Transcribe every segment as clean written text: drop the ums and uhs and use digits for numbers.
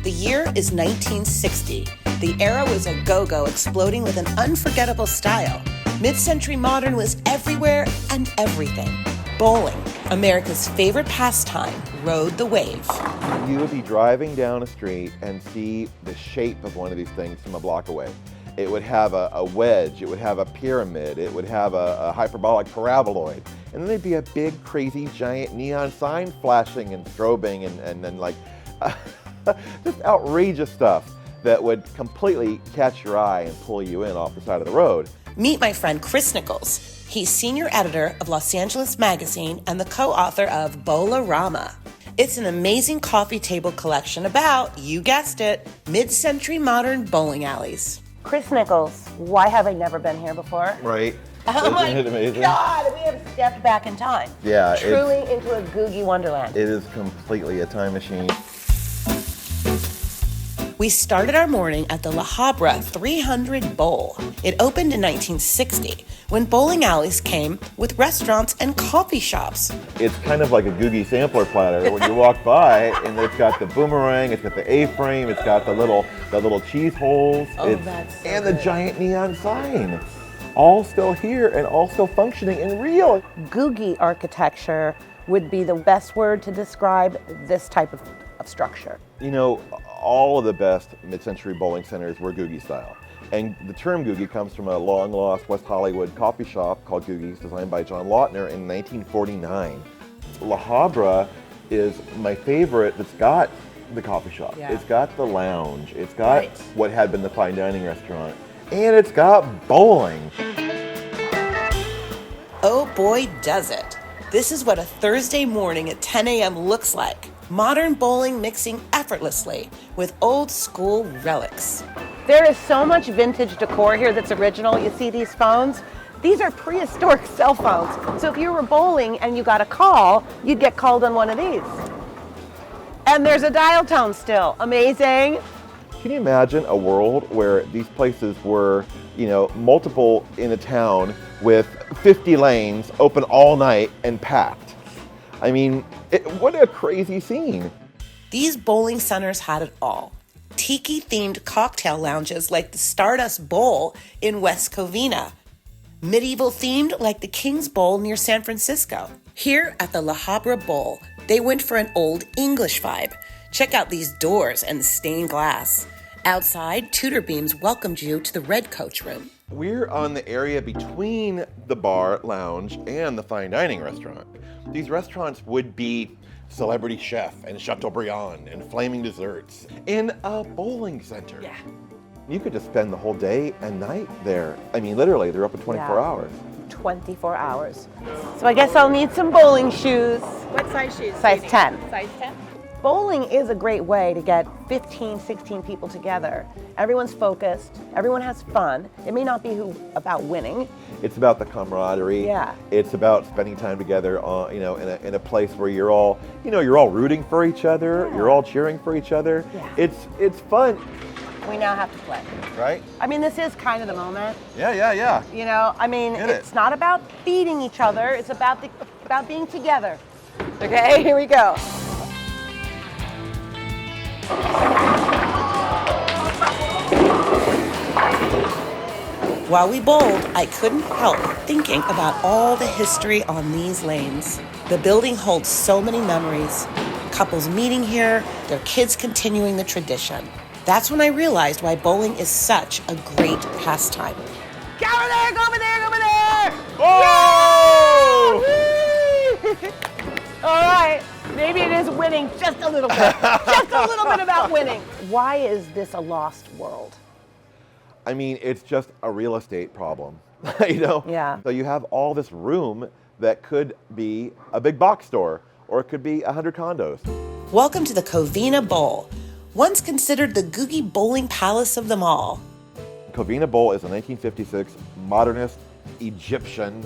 The year is 1960. The era was a go-go, exploding with an unforgettable style. Mid-century modern was everywhere and everything. Bowling, America's favorite pastime, rode the wave. You would be driving down a street and see the shape of one of these things from a block away. It would have a wedge, it would have a pyramid, it would have a hyperbolic paraboloid. And then there'd be a big, crazy, giant neon sign flashing and strobing and then like just outrageous stuff that would completely catch your eye and pull you in off the side of the road. Meet my friend Chris Nichols. He's senior editor of Los Angeles Magazine and the co-author of BOWLARAMA. It's an amazing coffee table collection about, you guessed it, mid-century modern bowling alleys. Chris Nichols, why have I never been here before? Right. Oh my Isn't it amazing? God, we have stepped back in time. Yeah. Truly into a googie wonderland. It is completely a time machine. We started our morning at the Habra 300 Bowl. It opened in 1960 when bowling alleys came with restaurants and coffee shops. It's kind of like a googie sampler platter when you walk by, and it's got the boomerang, it's got the A-frame, it's got the little cheese holes, and the giant neon sign. All still here and all still functioning and real. Googie architecture would be the best word to describe this type of structure. You know, all of the best mid-century bowling centers were Googie style. And the term Googie comes from a long-lost West Hollywood coffee shop called Googie's, designed by John Lautner in 1949. La Habra is my favorite that's got the coffee shop. Yeah. It's got the lounge. It's got what had been the fine dining restaurant. And it's got bowling. Oh boy, does it. This is what a Thursday morning at 10 a.m. looks like. Modern bowling mixing effortlessly with old school relics. There is so much vintage decor here that's original. You see these phones? These are prehistoric cell phones. So if you were bowling and you got a call, you'd get called on one of these. And there's a dial tone still. Amazing. Can you imagine a world where these places were, you know, multiple in a town with 50 lanes open all night and packed? I mean, what a crazy scene. These bowling centers had it all. Tiki-themed cocktail lounges like the Stardust Bowl in West Covina. Medieval-themed like the King's Bowl near San Francisco. Here at the La Habra Bowl, they went for an old English vibe. Check out these doors and the stained glass. Outside, Tudor beams welcomed you to the Red Coach Room. We're on the area between the bar, lounge, and the fine dining restaurant. These restaurants would be Celebrity Chef and Chateaubriand and Flaming Desserts in a bowling center. Yeah. You could just spend the whole day and night there. I mean, literally, they're open 24 hours. 24 hours. So I guess I'll need some bowling shoes. What size shoes? Size 10. Size 10? Bowling is a great way to get 15, 16 people together. Everyone's focused, everyone has fun. It may not be about winning. It's about the camaraderie. Yeah. It's about spending time together, you know, in a place where you're all rooting for each other. Yeah. You're all cheering for each other. Yeah. It's fun. We now have to play. Right? I mean, this is kind of the moment. Yeah. You know, I mean, it's not about beating each other. It's about being together. Okay, here we go. While we bowled, I couldn't help thinking about all the history on these lanes. The building holds so many memories. Couples meeting here, their kids continuing the tradition. That's when I realized why bowling is such a great pastime. Go over there, go over there, go over there! Oh! Yay! All right, maybe it is winning just a little bit. Just a little bit about winning. Why is this a lost world? I mean, it's just a real estate problem, you know? Yeah. So you have all this room that could be a big box store, or it could be 100 condos. Welcome to the Covina Bowl, once considered the Googie bowling palace of them all. Covina Bowl is a 1956 modernist Egyptian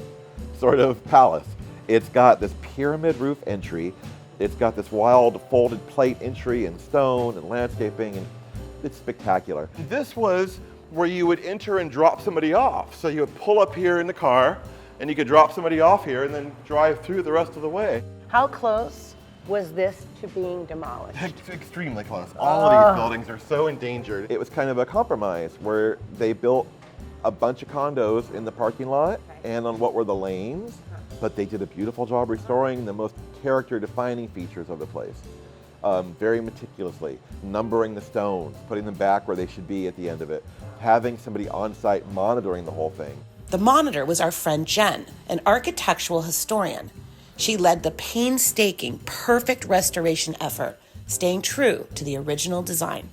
sort of palace. It's got this pyramid roof entry. It's got this wild folded plate entry in stone and landscaping, and it's spectacular. This was where you would enter and drop somebody off. So you would pull up here in the car, and you could drop somebody off here and then drive through the rest of the way. How close was this to being demolished? It's extremely close. All of these buildings are so endangered. It was kind of a compromise where they built a bunch of condos in the parking lot and on what were the lanes, but they did a beautiful job restoring the most character-defining features of the place. Very meticulously, numbering the stones, putting them back where they should be at the end of it, having somebody on site monitoring the whole thing. The monitor was our friend Jen, an architectural historian. She led the painstaking, perfect restoration effort, staying true to the original design.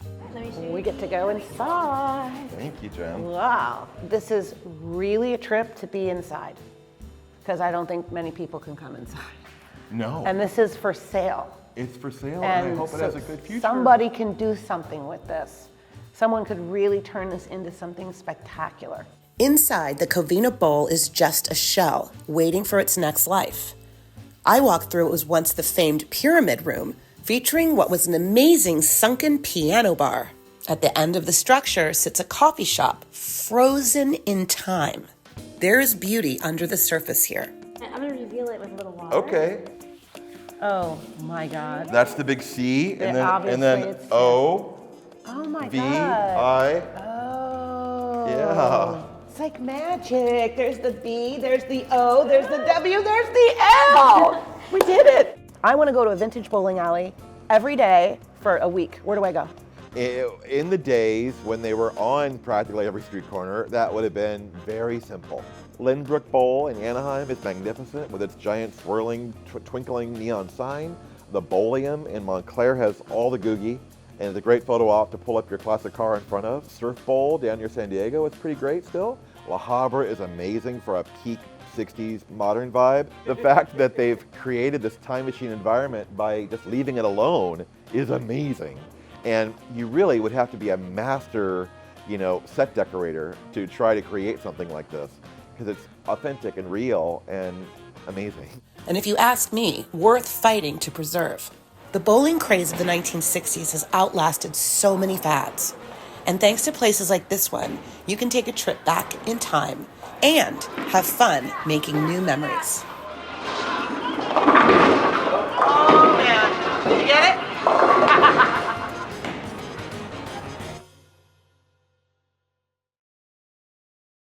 We get to go inside. Thank you, Jen. Wow. This is really a trip to be inside, because I don't think many people can come inside. No. And this is for sale. It's for sale, and I hope it has a good future. Somebody can do something with this. Someone could really turn this into something spectacular. Inside, the Covina Bowl is just a shell, waiting for its next life. I walked through what was once the famed Pyramid Room, featuring what was an amazing sunken piano bar. At the end of the structure sits a coffee shop, frozen in time. There is beauty under the surface here. I'm going to reveal it with a little water. Okay. Oh my God. That's the big C, and then Obviously it's O, Oh my V, God. I. Oh. Yeah. It's like magic. There's the B, there's the O, there's the W, there's the L. We did it. I want to go to a vintage bowling alley every day for a week. Where do I go? In the days when they were on practically every street corner, that would have been very simple. Lynbrook Bowl in Anaheim is magnificent with its giant swirling, twinkling neon sign. The Bowlium in Montclair has all the googie, and it's a great photo op to pull up your classic car in front of. Surf Bowl down near San Diego is pretty great still. La Habra is amazing for a peak 60s modern vibe. The fact that they've created this time machine environment by just leaving it alone is amazing. And you really would have to be a master, set decorator to try to create something like this, because it's authentic and real and amazing. And if you ask me, worth fighting to preserve. The bowling craze of the 1960s has outlasted so many fads. And thanks to places like this one, you can take a trip back in time and have fun making new memories.